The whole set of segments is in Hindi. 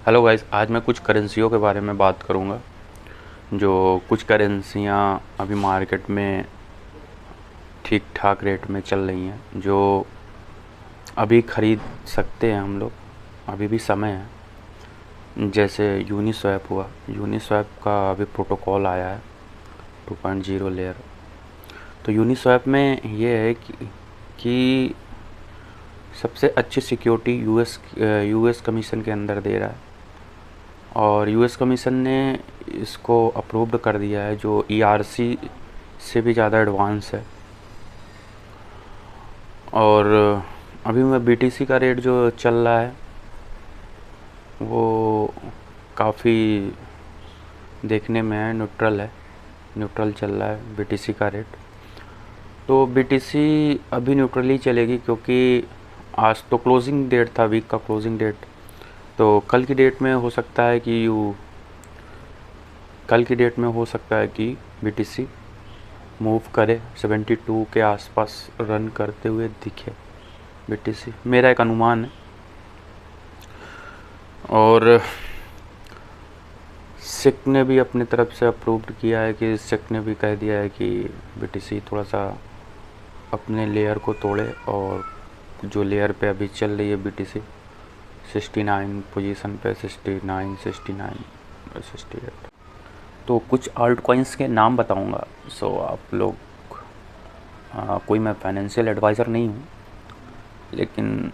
हेलो गाइस, आज मैं कुछ करेंसियों के बारे में बात करूंगा। जो कुछ करेंसियां अभी मार्केट में ठीक ठाक रेट में चल रही हैं, जो अभी ख़रीद सकते हैं हम लोग, अभी भी समय है। जैसे यूनिस्वैप हुआ, यूनिस्वैप का अभी प्रोटोकॉल आया है 2.0 लेयर। तो यूनिस्वैप में ये है कि सबसे अच्छी सिक्योरिटी यूएस कमीशन के अंदर दे रहा है, और यूएस कमीशन ने इसको अप्रूव्ड कर दिया है, जो ईआरसी से भी ज़्यादा एडवांस है। और अभी मैं बीटीसी का रेट जो चल रहा है वो काफ़ी देखने में है, न्यूट्रल चल रहा है बीटीसी का रेट। तो बीटीसी अभी न्यूट्रल ही चलेगी, क्योंकि आज तो क्लोजिंग डेट था, वीक का क्लोजिंग डेट। तो कल की डेट में हो सकता है कि बीटीसी मूव करे, 72 के आसपास रन करते हुए दिखे बीटीसी, मेरा एक अनुमान है। और सिक ने भी अपनी तरफ से अप्रूव्ड किया है, कि सिक ने भी कह दिया है कि बीटीसी थोड़ा सा अपने लेयर को तोड़े, और जो लेयर पे अभी चल रही है बीटीसी 69 पोजीशन पे, 69, 68। तो कुछ आल्ट कॉइन्स के नाम बताऊंगा। सो आप लोग, कोई मैं फाइनेंशियल एडवाइज़र नहीं हूँ, लेकिन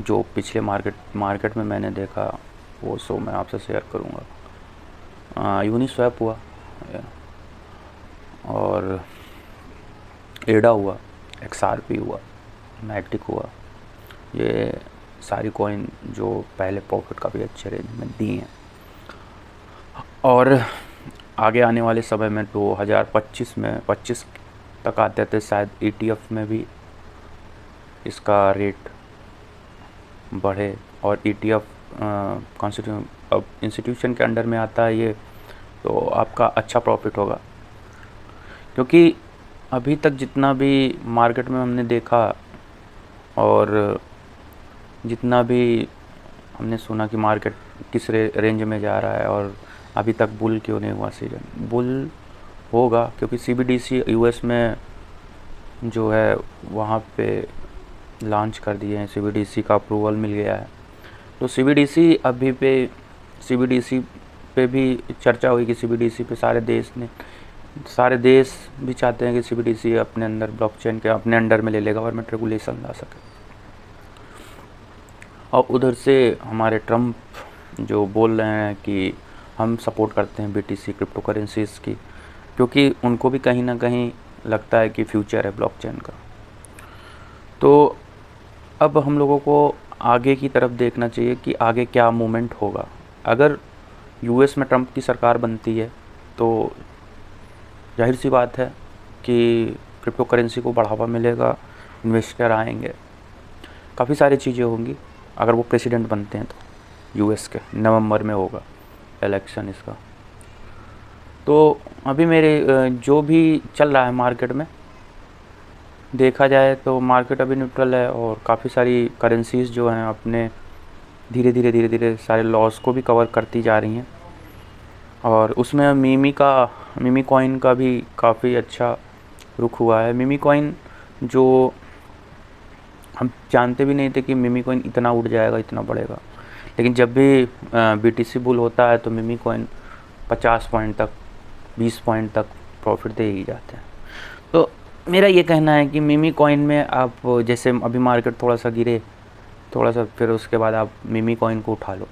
जो पिछले मार्केट में मैंने देखा वो मैं आपसे शेयर करूँगा। यूनिस्वैप हुआ, और एडा हुआ, एक्सआरपी हुआ, मैग्टिक हुआ। ये सारी कॉइन जो पहले प्रॉफिट काफ़ी अच्छे रेंज में दी हैं, और आगे आने वाले समय में 2025 में 25 तक आते थे शायद ETF में भी इसका रेट बढ़े। और ETF अब इंस्टीट्यूशन के अंडर में आता है ये, तो आपका अच्छा प्रॉफिट होगा। क्योंकि अभी तक जितना भी मार्केट में हमने देखा, और जितना भी हमने सुना कि मार्केट किस रेंज में जा रहा है, और अभी तक बुल क्यों नहीं हुआ सीजन। बुल होगा, क्योंकि CBDC यूएस में जो है वहाँ पे लॉन्च कर दिए हैं, CBDC का अप्रूवल मिल गया है। तो CBDC पे भी चर्चा हुई कि CBDC पे सारे देश भी चाहते हैं कि CBDC अपने अंदर ब्लॉकचेन के अपने अंडर में ले ले, गवर्नमेंट रेगुलेशन ला सके। और उधर से हमारे ट्रम्प जो बोल रहे हैं कि हम सपोर्ट करते हैं BTC क्रिप्टो करेंसीज़ की, क्योंकि उनको भी कहीं ना कहीं लगता है कि फ्यूचर है ब्लॉकचेन का। तो अब हम लोगों को आगे की तरफ देखना चाहिए कि आगे क्या मूवमेंट होगा। अगर यूएस में ट्रम्प की सरकार बनती है तो जाहिर सी बात है कि क्रिप्टो करेंसी को बढ़ावा मिलेगा, इन्वेस्टर आएंगे, काफ़ी सारी चीज़ें होंगी। अगर वो प्रेसिडेंट बनते हैं तो यूएस के नवंबर में होगा इलेक्शन इसका। तो अभी मेरे जो भी चल रहा है मार्केट में, देखा जाए तो मार्केट अभी न्यूट्रल है, और काफ़ी सारी करेंसीज़ जो हैं अपने धीरे धीरे सारे लॉस को भी कवर करती जा रही हैं। और उसमें मिमी कॉइन का भी काफ़ी अच्छा रुख हुआ है। मिमी कॉइन जो हम जानते भी नहीं थे कि मिमी कॉइन इतना उड़ जाएगा, इतना बढ़ेगा, लेकिन जब भी BTC बुल होता है तो मिमी कॉइन 50 पॉइंट तक, 20 पॉइंट तक प्रॉफिट दे ही जाते हैं। तो मेरा ये कहना है कि मिमी कॉइन में आप, जैसे अभी मार्केट थोड़ा सा गिरे, थोड़ा सा, फिर उसके बाद आप मिमी कॉइन को उठा लो,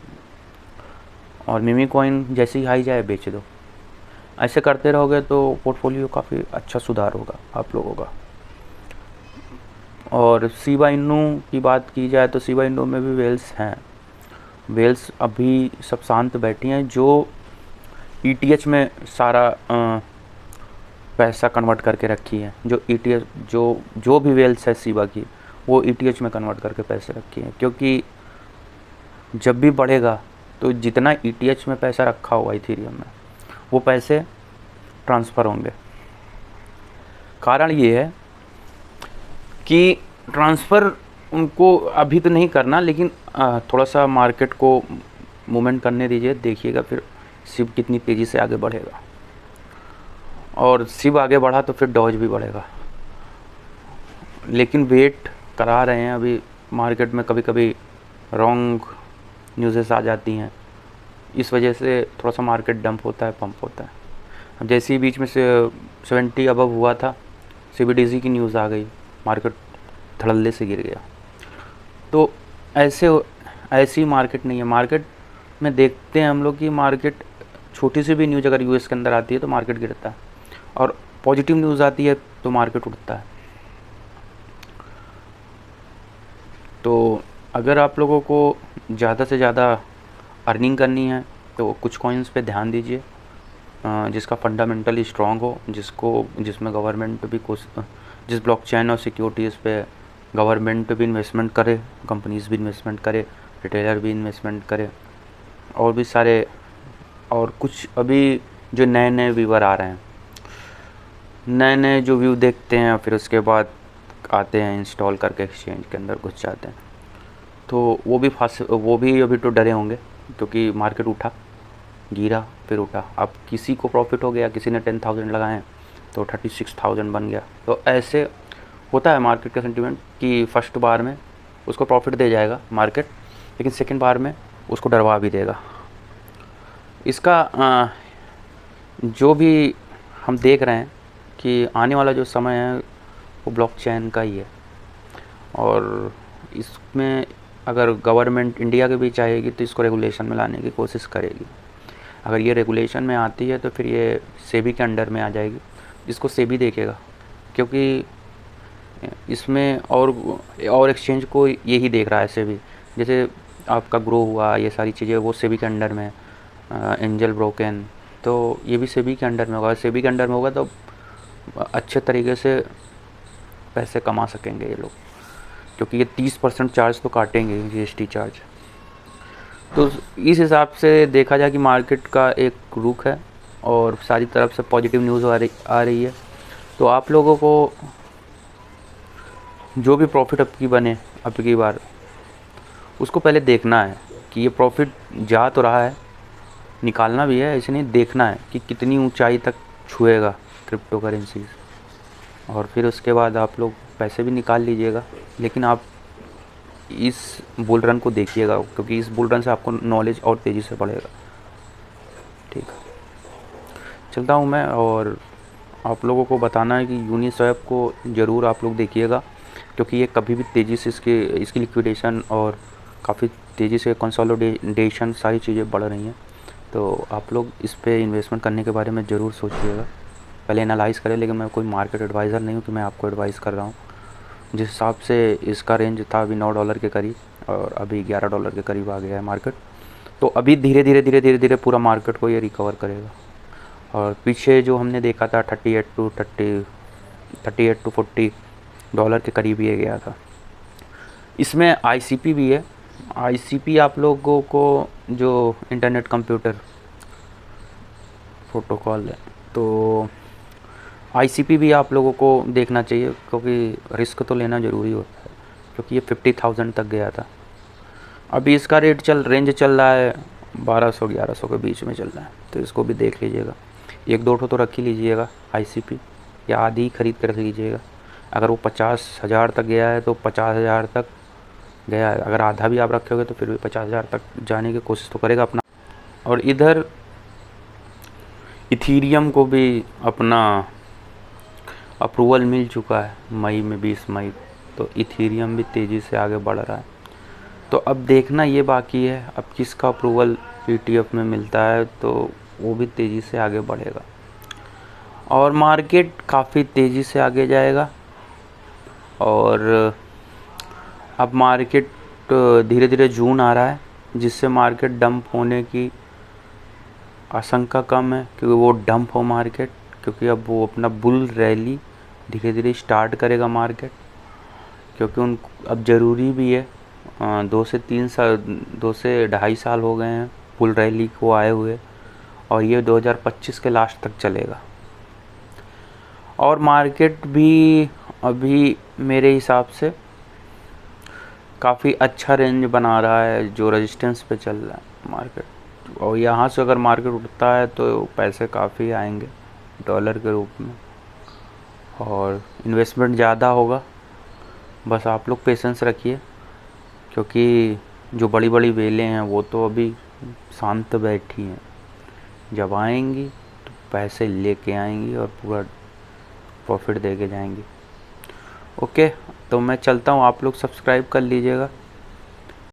और मिमी कॉइन जैसे ही हाई जाए बेच दो। ऐसे करते रहोगे तो पोर्टफोलियो काफ़ी अच्छा सुधार होगा आप लोगों का। और शिबा इनू की बात की जाए तो शिबा इनू में भी वेल्स हैं। वेल्स अभी सब शांत बैठी हैं, जो ETH में सारा पैसा कन्वर्ट करके रखी है। जो ETH जो भी वेल्स है शिबा की, वो ETH में कन्वर्ट करके पैसे रखी है, क्योंकि जब भी बढ़ेगा तो जितना ETH में पैसा रखा हुआ इथेरियम में, वो पैसे ट्रांसफ़र होंगे। कारण ये है कि ट्रांसफ़र उनको अभी तो नहीं करना, लेकिन थोड़ा सा मार्केट को मूवमेंट करने दीजिए, देखिएगा फिर सिप कितनी तेज़ी से आगे बढ़ेगा। और सिप आगे बढ़ा तो फिर डॉज भी बढ़ेगा। लेकिन वेट करा रहे हैं, अभी मार्केट में कभी कभी रॉन्ग न्यूज़ेस आ जाती हैं, इस वजह से थोड़ा सा मार्केट डंप होता है, पंप होता है। अब जैसे ही बीच में से 70 अबव हुआ था, CBDC की न्यूज़ आ गई, मार्केट धड़ल्ले से गिर गया। तो ऐसी मार्केट नहीं है। मार्केट में देखते हैं हम लोग कि मार्केट छोटी सी भी न्यूज़ अगर US के अंदर आती है तो मार्केट गिरता है, और पॉजिटिव न्यूज़ आती है तो मार्केट उठता है। तो अगर आप लोगों को ज़्यादा से ज़्यादा अर्निंग करनी है तो कुछ कॉइन्स पे ध्यान दीजिए जिसका फंडामेंटली स्ट्रॉन्ग हो, जिसमें गवर्नमेंट भी कुछ, जिस ब्लॉकचेन और सिक्योरिटीज़ पे गवर्नमेंट भी इन्वेस्टमेंट करे, कंपनीज भी इन्वेस्टमेंट करे, रिटेलर भी इन्वेस्टमेंट करे, और भी सारे, और कुछ अभी जो नए नए व्यूअर आ रहे हैं, नए जो व्यू देखते हैं फिर उसके बाद आते हैं इंस्टॉल करके एक्सचेंज के अंदर घुस जाते हैं, तो वो भी अभी तो डरे होंगे, क्योंकि मार्केट उठा, गिरा, फिर उठा। अब किसी को प्रॉफिट हो गया, किसी ने 10,000 लगाए तो 36,000 बन गया। तो ऐसे होता है मार्केट का सेंटिमेंट कि फर्स्ट बार में उसको प्रॉफिट दे जाएगा मार्केट, लेकिन सेकंड बार में उसको डरवा भी देगा। इसका जो भी हम देख रहे हैं कि आने वाला जो समय है वो ब्लॉकचेन का ही है, और इसमें अगर गवर्नमेंट इंडिया के भी चाहेगी तो इसको रेगुलेशन में लाने की कोशिश करेगी। अगर ये रेगुलेशन में आती है तो फिर ये सेबी के अंडर में आ जाएगी, इसको सेबी देखेगा, क्योंकि इसमें और एक्सचेंज को यही देख रहा है सेबी। जैसे आपका ग्रो हुआ, ये सारी चीज़ें वो सेबी के अंडर में, एंजल ब्रोकन, तो ये भी सेबी के अंडर में होगा। सेबी के अंडर में होगा तो अच्छे तरीके से पैसे कमा सकेंगे ये लोग, क्योंकि ये 30% चार्ज तो काटेंगे, GST चार्ज। तो इस हिसाब से देखा जाए कि मार्केट का एक रुख है और सारी तरफ से पॉजिटिव न्यूज़ आ रही है। तो आप लोगों को जो भी प्रॉफिट अब की बार उसको पहले देखना है कि ये प्रॉफिट जा तो रहा है, निकालना भी है, ऐसे नहीं, देखना है कि कितनी ऊंचाई तक छुएगा क्रिप्टो करेंसीज, और फिर उसके बाद आप लोग पैसे भी निकाल लीजिएगा। लेकिन आप इस बुल रन को देखिएगा, क्योंकि इस बुल रन से आपको नॉलेज और तेज़ी से बढ़ेगा। ठीक है, चलता हूँ मैं, और आप लोगों को बताना है कि यूनिस्वैप को ज़रूर आप लोग देखिएगा, क्योंकि ये कभी भी तेज़ी से इसकी लिक्विडेशन और काफ़ी तेज़ी से कंसोलिडेशन सारी चीज़ें बढ़ रही हैं। तो आप लोग इस पे इन्वेस्टमेंट करने के बारे में ज़रूर सोचिएगा, पहले एनालाइज करें। लेकिन मैं कोई मार्केट एडवाइज़र नहीं हूँ कि मैं आपको एडवाइस कर रहा हूँ। जिस हिसाब से इसका रेंज था अभी $9 के करीब, और अभी $11 के करीब आ गया है मार्केट, तो अभी धीरे धीरे पूरा मार्केट को ये रिकवर करेगा। और पीछे जो हमने देखा था 38 to 40 डॉलर के करीब ये गया था। इसमें ICP भी है। ICP आप लोगों को जो इंटरनेट कंप्यूटर प्रोटोकॉल है, तो ICP भी आप लोगों को देखना चाहिए, क्योंकि रिस्क तो लेना ज़रूरी होता है, क्योंकि ये 50,000 तक गया था। अभी इसका रेंज चल रहा है 1200-1100 के बीच में चल रहा है, तो इसको भी देख लीजिएगा। 1-2 तो रख ही लीजिएगा ICP, या आधी खरीद कर रख लीजिएगा। अगर वो 50,000 तक गया है तो 50,000 तक गया है, अगर आधा भी आप रखे होगे तो फिर भी 50,000 तक जाने की कोशिश तो करेगा अपना। और इधर इथीरियम को भी अपना अप्रूवल मिल चुका है मई में, 20 मई, तो इथीरियम भी तेज़ी से आगे बढ़ रहा है। तो अब देखना ये बाकी है अब किसका अप्रूवल ETF में मिलता है, तो वो भी तेज़ी से आगे बढ़ेगा और मार्केट काफ़ी तेज़ी से आगे जाएगा। और अब मार्केट धीरे धीरे जून आ रहा है, जिससे मार्केट डंप होने की आशंका कम है, क्योंकि वो डंप हो मार्केट, क्योंकि अब वो अपना बुल रैली धीरे धीरे स्टार्ट करेगा मार्केट, क्योंकि अब ज़रूरी भी है। 2 से 2.5 साल हो गए हैं बुल रैली को आए हुए, और ये 2025 के लास्ट तक चलेगा। और मार्केट भी अभी मेरे हिसाब से काफ़ी अच्छा रेंज बना रहा है, जो रेजिस्टेंस पे चल रहा है। मार्केट, और यहाँ से अगर मार्केट उठता है तो पैसे काफ़ी आएंगे डॉलर के रूप में, और इन्वेस्टमेंट ज़्यादा होगा। बस आप लोग पेशेंस रखिए, क्योंकि जो बड़ी बड़ी वेलें हैं वो तो अभी शांत बैठी हैं, जब आएंगी तो पैसे लेके आएंगी और पूरा प्रॉफिट दे के जाएंगी। ओके, तो मैं चलता हूँ, आप लोग सब्सक्राइब कर लीजिएगा।